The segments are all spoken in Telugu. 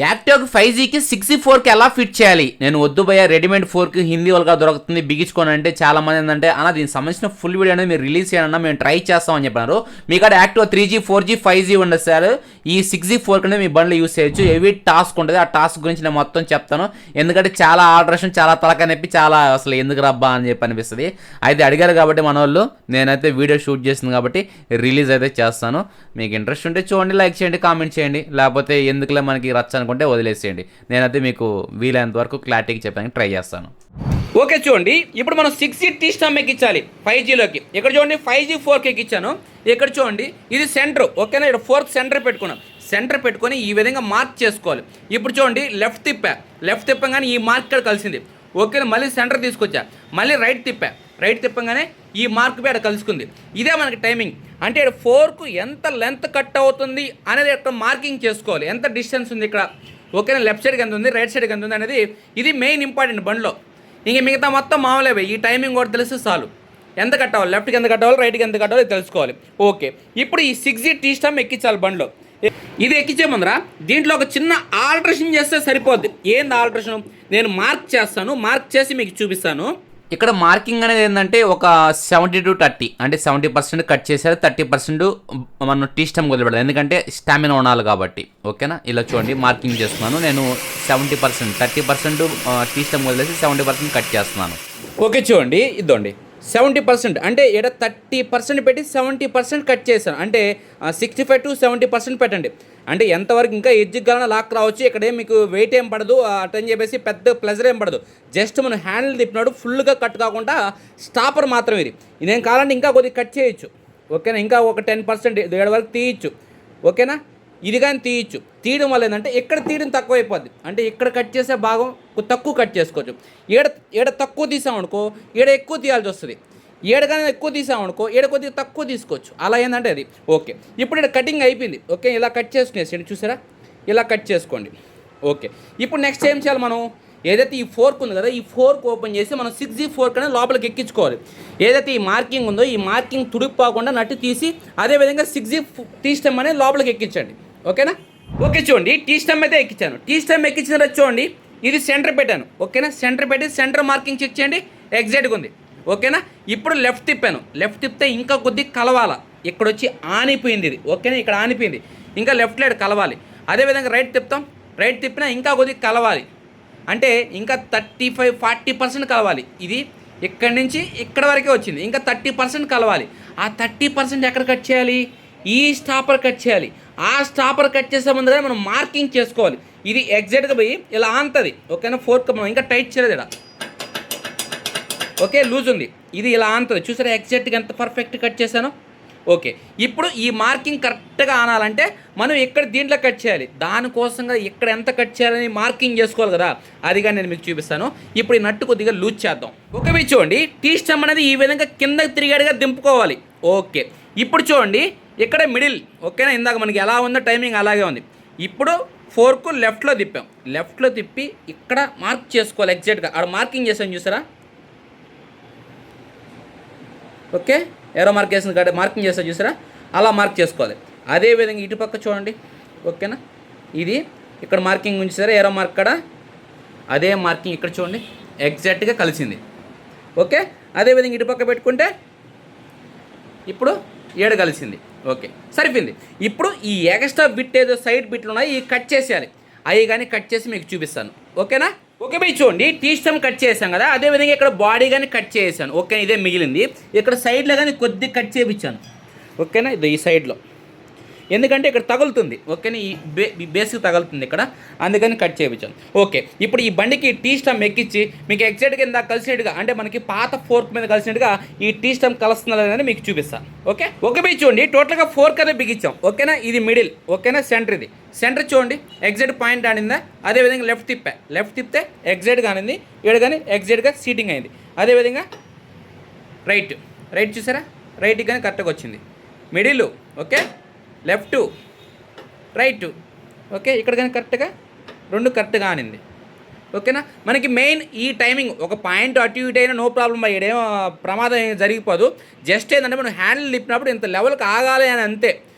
యాక్టివ్ 5Gకి 6G4కి ఎలా ఫిట్ చేయాలి? నేను వద్దు భయ్య రెడీమేడ్ 4కి హిందీ వాళ్ళగా దొరుకుతుంది బిగించుకోని అంటే చాలా మంది ఏంటంటే అన్న దీనికి సంబంధించిన ఫుల్ వీడియో అనేది మీరు రిలీజ్ చేయాలన్నా మేము ట్రై చేస్తామని చెప్పారు. మీ కాడ యాక్టివ్ 3G 4G 5G ఉండదు సార్. ఈ 6G4 కింద మీ బండ్లు యూస్ చేయొచ్చు. హెవీ టాస్క్ ఉంటుంది. ఆ టాస్క్ గురించి నేను మొత్తం చెప్తాను. ఎందుకంటే చాలా ఆల్టరేషన్ చాలా తలకాయ నొప్పి చాలా అసలు ఎందుకు రబ్బా అని చెప్పి అనిపిస్తుంది. అయితే అడిగారు కాబట్టి మన వాళ్ళు నేనైతే వీడియో షూట్ చేసింది కాబట్టి రిలీజ్ అయితే చేస్తాను. మీకు ఇంట్రెస్ట్ ఉంటే చూడండి, లైక్ చేయండి, కామెంట్ చేయండి. లేకపోతే ఎందుకులే మనకి రచ్చ అనుకుంటే వదిలేసేయండి. నేనైతే మీకు వీలైనంత వరకు క్లారిటీకి చెప్పడానికి ట్రై చేస్తాను. ఓకే చూడండి, ఇప్పుడు మనం 6G టీ స్టమ్ ఎక్కించాలి 5Gలోకి. ఇక్కడ చూడండి 5G 4కి ఎక్కించాను. ఇక్కడ చూడండి ఇది సెంటర్. ఓకేనా, ఇక్కడ 4th సెంటర్ పెట్టుకున్నాం. సెంటర్ పెట్టుకొని ఈ విధంగా మార్క్ చేసుకోవాలి. ఇప్పుడు చూడండి లెఫ్ట్ తిప్పగానే ఈ మార్క్ ఇక్కడ కలిసింది. ఓకేనా, మళ్ళీ సెంటర్ తీసుకొచ్చా, మళ్ళీ రైట్ తిప్పగానే ఈ మార్క్ ఇక్కడ కలుసుకుంది. ఇదే మనకి టైమింగ్. అంటే 4కు ఎంత లెంత్ కట్ అవుతుంది అనేది ఇక్కడ మార్కింగ్ చేసుకోవాలి. ఎంత డిస్టెన్స్ ఉంది ఇక్కడ, ఓకేనా, లెఫ్ట్ సైడ్కి ఎంత ఉంది, రైట్ సైడ్కి ఎంత ఉంది అనేది ఇది మెయిన్ ఇంపార్టెంట్ బండిలో. ఇంక మిగతా మొత్తం మామూలే. ఈ టైమింగ్ కూడా తెలిస్తే చాలు. ఎంత కట్ అవ్వాలి, లెఫ్ట్కి ఎంత కట్ అవ్వాలి, రైట్కి ఎంత కట్ అవ్వాలి తెలుసుకోవాలి. ఓకే, ఇప్పుడు ఈ 6G టీ స్టమ్ ఎక్కించాలి బండిలో. ఇది ఎక్కించే ముందర దీంట్లో ఒక చిన్న ఆల్టరేషన్ చేస్తే సరిపోద్ది. ఏంది ఆల్టరేషన్? నేను మార్క్ చేస్తాను, మార్క్ చేసి మీకు చూపిస్తాను. ఇక్కడ మార్కింగ్ అనేది ఏంటంటే ఒక 70 to 30 అంటే 70% కట్ చేశారు, 30% మనం టీ స్టమ్ వదిలిపెడతాం. ఎందుకంటే స్టామినా ఉండాలి కాబట్టి. ఓకేనా, ఇలా చూడండి మార్కింగ్ చేస్తున్నాను. నేను 70% 30% టీ స్టమ్ వదిలేసి 70% కట్ చేస్తున్నాను. ఓకే చూడండి, ఇద్దండి 70% అంటే ఇక్కడ 30% పెట్టి 70% కట్ చేశాను. అంటే 65 to 70% పెట్టండి. అంటే ఎంతవరకు ఇంకా ఎడ్జ్కి గలన లాక్ రావచ్చు. ఇక్కడ మీకు వెయిట్ ఏం పడదు అటని చెప్పేసి పెద్ద ప్లెజర్ ఏం పడదు. జస్ట్ మనం హ్యాండిల్ తిప్పినాడు ఫుల్గా కట్ కాకుండా స్టాపర్ మాత్రం ఇది. ఇదేం కావాలంటే ఇంకా కొద్దిగా కట్ చేయొచ్చు. ఓకేనా, ఇంకా ఒక 10% ఏడు వరకు తీయచ్చు. ఓకేనా, ఇది కానీ తీయచ్చు. తీయడం వల్ల ఏంటంటే ఇక్కడ తీయడం తక్కువ అయిపోద్ది. అంటే ఇక్కడ కట్ చేసే భాగం తక్కువ కట్ చేసుకోవచ్చు. ఏడ తక్కువ తీసామనుకో ఏడ ఎక్కువ తీయాల్సి వస్తుంది. ఏడగానే ఎక్కువ తీసామనుకో ఏడ కొద్దిగా తక్కువ తీసుకోవచ్చు. అలా ఏంటంటే అది. ఓకే, ఇప్పుడు ఇక్కడ కటింగ్ అయిపోయింది. ఓకే, ఇలా కట్ చేసుకునేసి చూసారా, ఇలా కట్ చేసుకోండి. ఓకే, ఇప్పుడు నెక్స్ట్ ఏం చేయాలి మనం? ఏదైతే ఈ ఫోర్క్ ఉంది కదా, ఈ ఫోర్క్ ఓపెన్ చేసి మనం 6G4 అనేది లోపలికి ఎక్కించుకోవాలి. ఏదైతే ఈ మార్కింగ్ ఉందో ఈ మార్కింగ్ తుడిపోకుండా నట్టు తీసి అదేవిధంగా 6G టీ స్టమ్ అనేది లోపలికి ఎక్కించండి. ఓకేనా, ఓకే చూడండి టీ స్టమ్ అయితే ఎక్కించాను. టీ స్టమ్ ఎక్కించిన తర్వాత చూడండి ఇది సెంటర్ పెట్టాను. ఓకేనా, సెంటర్ పెట్టి సెంటర్ మార్కింగ్ చెక్ చేయండి, ఎగ్జాక్ట్గా ఉంది. ఓకేనా, ఇప్పుడు లెఫ్ట్ తిప్పాను. లెఫ్ట్ తిప్పితే ఇంకా కొద్దిగా కలవాలా. ఇక్కడ వచ్చి ఆనిపోయింది ఇది. ఓకేనా, ఇక్కడ ఆనిపోయింది, ఇంకా లెఫ్ట్ లైడ్ కలవాలి. అదేవిధంగా రైట్ తిప్పుతాం, రైట్ తిప్పినా ఇంకా కొద్దిగా కలవాలి. అంటే ఇంకా 35-40% కలవాలి. ఇది ఇక్కడి నుంచి ఇక్కడ వరకే వచ్చింది, ఇంకా 30% కలవాలి. ఆ 30% ఎక్కడ కట్ చేయాలి? ఈ స్టాపర్ కట్ చేయాలి. ఆ స్టాపర్ కట్ చేసే ముందుగా మనం మార్కింగ్ చేసుకోవాలి. ఇది ఎగ్జాక్ట్గా పోయి ఇలా ఆంతుంది. ఓకేనా, ఫోర్క్ మనం ఇంకా టైట్ చేయలేదు ఇక్కడ. ఓకే, లూజ్ ఉంది, ఇది ఇలా ఆంతుంది. చూసారా ఎగ్జాక్ట్గా ఎంత పర్ఫెక్ట్ కట్ చేశాను. ఓకే, ఇప్పుడు ఈ మార్కింగ్ కరెక్ట్గా ఆనాలంటే మనం ఇక్కడ దీంట్లో కట్ చేయాలి. దానికోసంగా ఇక్కడ ఎంత కట్ చేయాలని మార్కింగ్ చేసుకోవాలి కదా, అదిగా నేను మీకు చూపిస్తాను. ఇప్పుడు ఈ నట్టు కొద్దిగా లూజ్ చేద్దాం. ఓకే, మీరు చూడండి టీ స్టమ్ అనేది ఈ విధంగా కిందకి తిరిగాడుగా దింపుకోవాలి. ఓకే, ఇప్పుడు చూడండి ఇక్కడ మిడిల్. ఓకేనా, ఇందాక మనకి ఎలా ఉందో టైమింగ్ అలాగే ఉంది. ఇప్పుడు ఫోర్కు లెఫ్ట్లో తిప్పాం. లెఫ్ట్లో తిప్పి ఇక్కడ మార్క్ చేసుకోవాలి ఎగ్జాక్ట్గా. అక్కడ మార్కింగ్ చేసాను చూసారా. ఓకే, ఏరో మార్క్ చేసిన కాడ మార్కింగ్ చేస్తా చూసారా, అలా మార్క్ చేసుకోవాలి. అదేవిధంగా ఇటుపక్క చూడండి. ఓకేనా, ఇది ఇక్కడ మార్కింగ్ ఉంచారా ఏరో మార్క్ కాడ, అదే మార్కింగ్ ఇక్కడ చూడండి ఎగ్జాక్ట్గా కలిసింది. ఓకే, అదేవిధంగా ఇటుపక్క పెట్టుకుంటే ఇప్పుడు 7 కలిసింది. ఓకే, సరిపోయింది. ఇప్పుడు ఈ ఎక్స్ట్రా బిట్ ఏదో సైడ్ బిట్లు ఉన్నాయి ఇవి కట్ చేసేయాలి. అవి కానీ కట్ చేసి మీకు చూపిస్తాను. ఓకేనా, ఓకే బై చూడండి టీ స్టమ్ కట్ చేసాం కదా, అదేవిధంగా ఇక్కడ బాడీ కానీ కట్ చేసాను. ఓకే, ఇదే మిగిలింది. ఇక్కడ సైడ్లో కానీ కొద్దిగా కట్ చేయించాను. ఓకేనా, ఇది ఈ సైడ్లో ఎందుకంటే ఇక్కడ తగులుతుంది. ఓకేనా, ఈ బేస్కి తగులుతుంది ఇక్కడ, అందుకని కట్ చేయించాను. ఓకే, ఇప్పుడు ఈ బండికి టీ స్టమ్ ఎక్కించి మీకు ఎగ్జాక్ట్గా ఇందాక కలిసినట్టుగా అంటే మనకి పాత ఫోర్క్ మీద కలిసినట్టుగా ఈ టీ స్టమ్ కలుస్తున్నదని మీకు చూపిస్తాను. ఓకే, ఓకే బై చూడండి టోటల్గా ఫోర్క్ అనేది బిగించాం. ఓకేనా, ఇది మిడిల్. ఓకేనా, సెంటర్ ఇది సెంటర్ చూడండి ఎగ్జాక్ట్ పాయింట్ ఆడిందా. అదేవిధంగా లెఫ్ట్ తిప్పితే ఎగ్జాక్ట్గా ఆనింది. ఇక్కడ కానీ ఎగ్జాక్ట్గా సీటింగ్ అయింది. అదేవిధంగా రైట్ చూసారా, రైట్కి కానీ కరెక్ట్గా వచ్చింది. Middle okay, left right. Okay, ఇక్కడ కానీ కరెక్ట్గా రెండు కరెక్ట్గా ఆనింది. ఓకేనా, మనకి మెయిన్ ఈ టైమింగ్ ఒక పాయింట్ అటు ఇటు అయినా నో ప్రాబ్లం. ఇదేమో ప్రమాదం జరిగిపోదు. జస్ట్ ఏంటంటే మనం హ్యాండిల్ తిప్పినప్పుడు ఇంత లెవెల్కి ఆగాలి అని అంతే.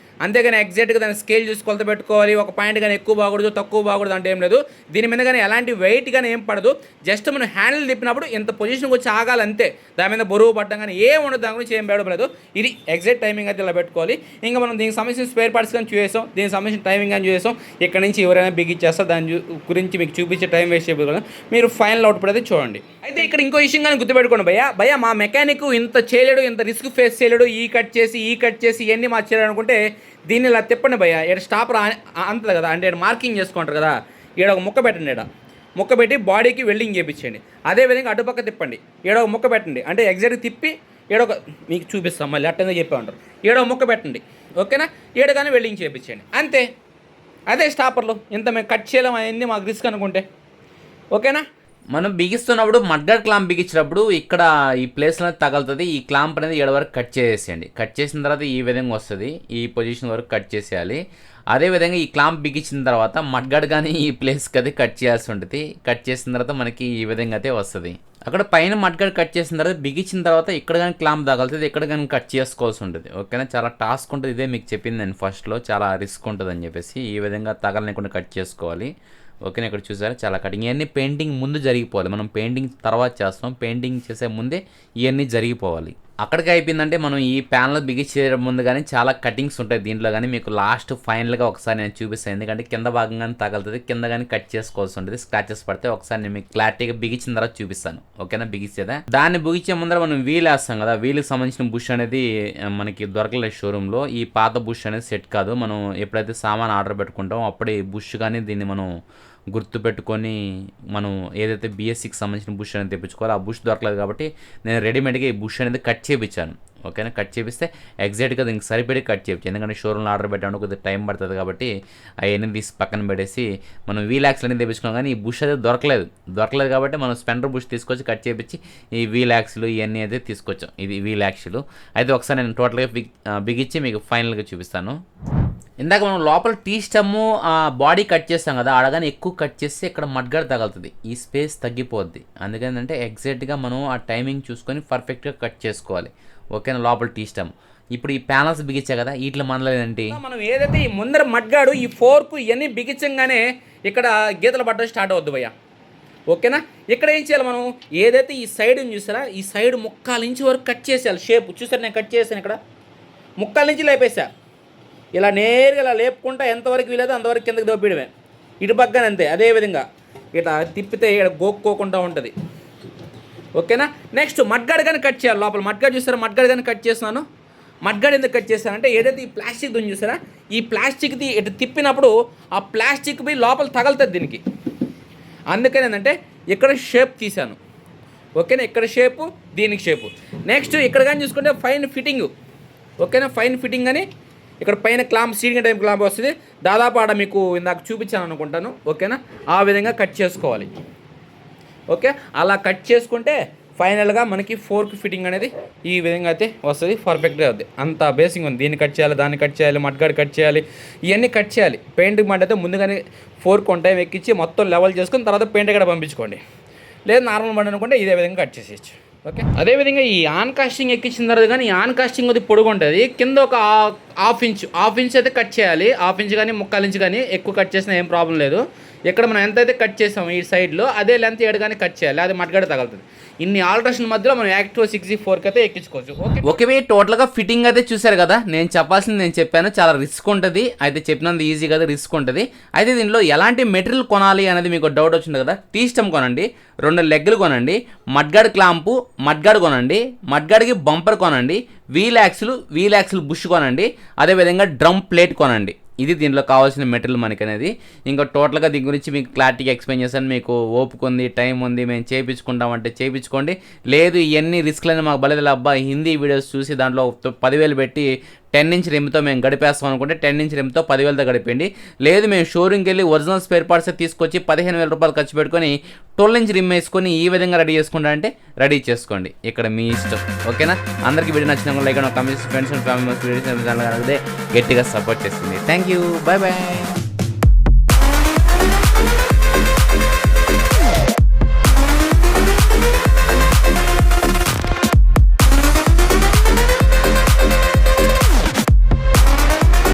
అంతేగాని ఎగ్జాక్ట్గా దాని స్కేల్ చూసి కొలత పెట్టుకోవాలి, ఒక పాయింట్ కానీ ఎక్కువ బాగూడదు తక్కువ బాగూడదు అంటే ఏం లేదు. దీని మీద కానీ ఎలాంటి వెయిట్ కానీ ఏం పడదు, జస్ట్ మనం హ్యాండిల్ తిప్పినప్పుడు ఇంత పొజిషన్కి వచ్చి ఆగాలి అంతే. దాని మీద బరువు పట్టడం కానీ ఏం ఉండదు, దాని గురించి ఏం బేడపడలేదు. ఇది ఎగ్జాక్ట్ టైమింగ్ అయితే ఇలా పెట్టుకోవాలి. ఇంకా మనం దీనికి సంబంధించిన స్పేర్ పార్ట్స్ కానీ చూసాం, దీనికి సంబంధించిన టైమింగ్ కానీ చూసాం. ఇక్కడ నుంచి ఎవరైనా బిగిచ్చేస్తారు, దాని గురించి మీకు చూపించే టైం వేస్ట్ చేయకూడదు. మీరు ఫైనల్ అవుట్పుట్ అయితే చూడండి. అయితే ఇక్కడ ఇంకో విషయం కానీ గుర్తుపెట్టుకోండి భయ్య మా మెకానిక్ ఇంత చేయలేడు, ఇంత రిస్క్ ఫేస్ చేయలేడు, ఈ కట్ చేసి ఇవన్నీ మా చేయలేడు అనుకుంటే దీన్ని ఇలా తిప్పండి భయ్య. ఇక్కడ స్టాపర్ అంతది కదా, అంటే మార్కింగ్ చేసుకుంటారు కదా, ఇక్కడ ఒక ముక్క పెట్టండి. ఇక్కడ ముక్క పెట్టి బాడీకి వెల్డింగ్ చేయించండి. అదేవిధంగా అటుపక్క తిప్పండి, ఈడ ఒక ముక్క పెట్టండి. అంటే ఎగ్జాక్ట్గా తిప్పి ఈడొక మీకు చూపిస్తాం మళ్ళీ అట్టనే చెప్పే ఉంటారు. ఈడ ఒక ముక్క పెట్టండి, ఓకేనా? ఈడ కానీ వెల్డింగ్ చేయించండి అంతే. అదే స్టాపర్లు. ఇంత మేము కట్ చేయలేం అయింది మాకు రిస్క్ అనుకుంటే, ఓకేనా? మనం బిగిస్తున్నప్పుడు మడ్గార్డ్ క్లాంప్ బిగించినప్పుడు ఇక్కడ ఈ ప్లేస్లో తగులుతుంది. ఈ క్లాంప్ అనేది ఏడు వరకు కట్ చేసేయండి. కట్ చేసిన తర్వాత ఈ విధంగా వస్తుంది, ఈ పొజిషన్ వరకు కట్ చేసేయాలి. అదేవిధంగా ఈ క్లాంప్ బిగించిన తర్వాత మడ్గార్డ్ కానీ ఈ ప్లేస్కి అది కట్ చేయాల్సి ఉంటుంది. కట్ చేసిన తర్వాత మనకి ఈ విధంగా అయితే వస్తుంది. అక్కడ పైన మడ్గార్డ్ కట్ చేసిన తర్వాత బిగించిన తర్వాత ఇక్కడ కానీ క్లాంప్ తగులుతుంది, ఇక్కడ కానీ కట్ చేసుకోవాల్సి ఉంటుంది, ఓకేనా? చాలా టాస్క్ ఉంటుంది. ఇదే మీకు చెప్పింది నేను ఫస్ట్లో, చాలా రిస్క్ ఉంటుంది అని చెప్పేసి ఈ విధంగా తగలనికుండా కట్ చేసుకోవాలి, ఓకేనా? ఇక్కడ చూసారా చాలా కటింగ్. ఇవన్నీ పెయింటింగ్ ముందు జరిగిపోవాలి. మనం పెయింటింగ్ తర్వాత చేస్తాం, పెయింటింగ్ చేసే ముందే ఇవన్నీ జరిగిపోవాలి. అక్కడికి అయిపోయిందంటే మనం ఈ ప్యానల్ బిగించేయడం ముందు కానీ చాలా కటింగ్స్ ఉంటాయి దీంట్లో. కానీ మీకు లాస్ట్ ఫైనల్గా ఒకసారి నేను చూపిస్తాను, ఎందుకంటే కింద భాగంగానే తగులుతుంది, కింద కానీ కట్ చేసుకోవాల్సి ఉంటుంది, స్క్రాచెస్ పడితే. ఒకసారి నేను మీకు క్లారిటీగా బిగించిన తర్వాత చూపిస్తాను, ఓకేనా? బిగించేదా దాన్ని బిగించే ముందర మనం వీల్ వేస్తాం కదా, వీల్కి సంబంధించిన బుష్ అనేది మనకి దొరకలేదు షోరూంలో. ఈ పాత బుష్ అనేది సెట్ కాదు. మనం ఎప్పుడైతే సామాన్ ఆర్డర్ పెట్టుకుంటామో అప్పుడే ఈ బుష్ కానీ దీన్ని మనం గుర్తుపెట్టుకొని మనం ఏదైతే బిఎస్సికి సంబంధించిన బుష్ అనేది తెప్పించుకోవాలో ఆ బుష్ దొరకలేదు కాబట్టి నేను రెడీమేడ్గా ఈ బుష్ అనేది కట్ చేయించాను, ఓకేనా? కట్ చేపిస్తే ఎగ్జాక్ట్గా దీనికి సరిపడి కట్ చేయించాను, ఎందుకంటే షోరూమ్లో ఆర్డర్ పెట్టడానికి కొద్దిగా టైం పడుతుంది కాబట్టి అవన్నీ తీసి పక్కన పెట్టేసి మనం వీలాక్స్ అనేది తెప్పించుకున్నాం. కానీ ఈ బుష్ అయితే దొరకలేదు కాబట్టి మనం స్పెండర్ బుష్ తీసుకొచ్చి కట్ చేయించి ఈ వీలాక్స్లు ఇవన్నీ అయితే తీసుకొచ్చాం. ఇది వీలాక్స్లు అయితే ఒకసారి నేను టోటల్గా బిగించి మీకు ఫైనల్గా చూపిస్తాను. ఇందాక మనం లోపల టీ స్టమ్ బాడీ కట్ చేస్తాం కదా, ఆడగానే ఎక్కువ కట్ చేస్తే ఇక్కడ మడ్గార్డ్ తగులుతుంది, ఈ స్పేస్ తగ్గిపోద్ది. అందుకని ఎగ్జాక్ట్గా మనం ఆ టైమింగ్ చూసుకొని పర్ఫెక్ట్గా కట్ చేసుకోవాలి, ఓకేనా? లోపల టీ స్టమ్. ఇప్పుడు ఈ ప్యానల్స్ బిగించా కదా, వీటిలో మనలేదంటే మనం ఏదైతే ఈ ముందర మడ్గాడు ఈ ఫోర్క్ ఇవన్నీ బిగించంగానే ఇక్కడ గీతలు పట్టడం స్టార్ట్ అవుద్ది భయ్య, ఓకేనా? ఇక్కడ ఏం చేయాలి మనం, ఏదైతే ఈ సైడ్ చూసారా, ఈ సైడ్ 3/4 ఇంచు వరకు కట్ చేసేయాలి. షేప్ చూసారు, నేను కట్ చేశాను. ఇక్కడ 3/4 ఇంచు లేపేసా. ఇలా నేరుగా ఇలా లేపుకుంటా ఎంతవరకు వీలేదో అంతవరకు కిందకి దోపిడమే. ఇటు పక్కన అంతే, అదేవిధంగా ఇట్లా తిప్పితే ఇక్కడ గోక్కోకుండా ఉంటుంది, ఓకేనా? నెక్స్ట్ మడ్గాడ్ కానీ కట్ చేయాలి. లోపల మడ్గాడ్ చూసారా, మడ్గాడ్ కానీ కట్ చేస్తున్నాను. మడ్గాడ్ ఎందుకు కట్ చేస్తానంటే ఏదైతే ఈ ప్లాస్టిక్ దుని చూసారా, ఈ ప్లాస్టిక్ది ఇటు తిప్పినప్పుడు ఆ ప్లాస్టిక్ పోయి లోపల తగలుతుంది దీనికి. అందుకని ఏంటంటే ఇక్కడ షేప్ తీశాను, ఓకేనా? ఇక్కడ షేపు, దీనికి షేపు. నెక్స్ట్ ఇక్కడ కానీ చూసుకుంటే ఫైన్ ఫిట్టింగ్, ఓకేనా? ఫైన్ ఫిట్టింగ్ అని ఇక్కడ పైన క్లాంప్ సీడింగ్ టైం క్లాంప్ వస్తుంది. దాదాపు ఆడ మీకు ఇందాక చూపించాను అనుకుంటాను, ఓకేనా? ఆ విధంగా కట్ చేసుకోవాలి, ఓకే? అలా కట్ చేసుకుంటే ఫైనల్గా మనకి ఫోర్క్ ఫిట్టింగ్ అనేది ఈ విధంగా అయితే వస్తుంది, పర్ఫెక్ట్గా అవుతుంది. అంత బేసింగ్ ఉంది. దీన్ని కట్ చేయాలి, దాన్ని కట్ చేయాలి, మడ్గాడ్ కట్ చేయాలి, ఇవన్నీ కట్ చేయాలి. పెయింట్ మడ్ అయితే ముందుగానే ఫోర్క్ వన్ టైం ఎక్కించి మొత్తం లెవెల్ చేసుకుని తర్వాత పెయింట్ కూడా పంపించుకోండి. లేదు నార్మల్ మడ్ అనుకుంటే ఇదే విధంగా కట్ చేసేయచ్చు, ఓకే? అదేవిధంగా ఈ ఆన్ కాస్టింగ్ ఎక్కించిన తర్వాత కానీ ఈ ఆన్ కాస్టింగ్ అది పొడుగు ఉంటుంది, కింద ఒక హాఫ్ ఇంచ్ అయితే కట్ చేయాలి. 1/2 ఇంచ్ కానీ 3/4 ఇంచ్ కానీ ఎక్కువ కట్ చేసినా ఏం ప్రాబ్లం లేదు. ఇక్కడ మనం ఎంతైతే కట్ చేసామో ఈ సైడ్లో అదే లెంత్ ఏడుగానే కట్ చేయాలి, అది మడ్గాడ తగులుతుంది. ఇన్ని ఆల్ట్రేషన్ మధ్యలో మనం యాక్టివ్ 64 అయితే ఎక్కించుకోవచ్చు, ఓకే? టోటల్గా ఫిట్టింగ్ అయితే చూసారు కదా. నేను చెప్పాల్సింది నేను చెప్పాను, చాలా రిస్క్ ఉంటుంది. అయితే చెప్పినంత ఈజీ కదా, రిస్క్ ఉంటుంది. అయితే దీనిలో ఎలాంటి మెటీరియల్ కొనాలి అనేది మీకు డౌట్ వచ్చింది కదా. టీ స్టమ్ కొనండి, 2 లెగ్లు కొనండి, మడ్గాడ్ క్లాంపు మడ్గాడ్ కొనండి, మడ్గాడ్కి బంపర్ కొనండి, వీలాక్స్లు బుష్ కొనండి, అదేవిధంగా డ్రమ్ ప్లేట్ కొనండి. ఇది దీంట్లో కావాల్సిన మెటీరియల్ మనకి అనేది. ఇంకా టోటల్గా దీని గురించి మీకు క్లారిటీగా ఎక్స్ప్లెయిన్ చేశాను. మీకు ఓపిక ఉంది, టైం ఉంది, మేము చేయించుకుంటామంటే చేయించుకోండి. లేదు ఇవన్నీ రిస్క్లని మాకు బలేదు అబ్బా, హిందీ వీడియోస్ చూసి దాంట్లో 10,000 పెట్టి 10 ఇంచ్ రిమ్తో మేము గడిపేస్తాం అనుకుంటే 10 ఇంచ్ రిమ్తో 10,000తో గడిపండి. లేదు మేము షోరూమ్కి వెళ్ళి ఒరిజినల్ స్పేర్ పార్ట్స్ తీసుకొచ్చి 15,000 రూపాయలు ఖర్చు పెట్టుకొని 12 ఇంచ్ రిమ్ వేసుకొని ఈ విధంగా రెడీ చేసుకుంటా అంటే రెడీ చేసుకోండి, ఇక్కడ మీ ఇష్టం, ఓకేనా? అందరికీ వీడియో నచ్చిన like comments, friends and family members videos గట్టిగా సపోర్ట్ చేస్తుంది. Thank you, bye bye.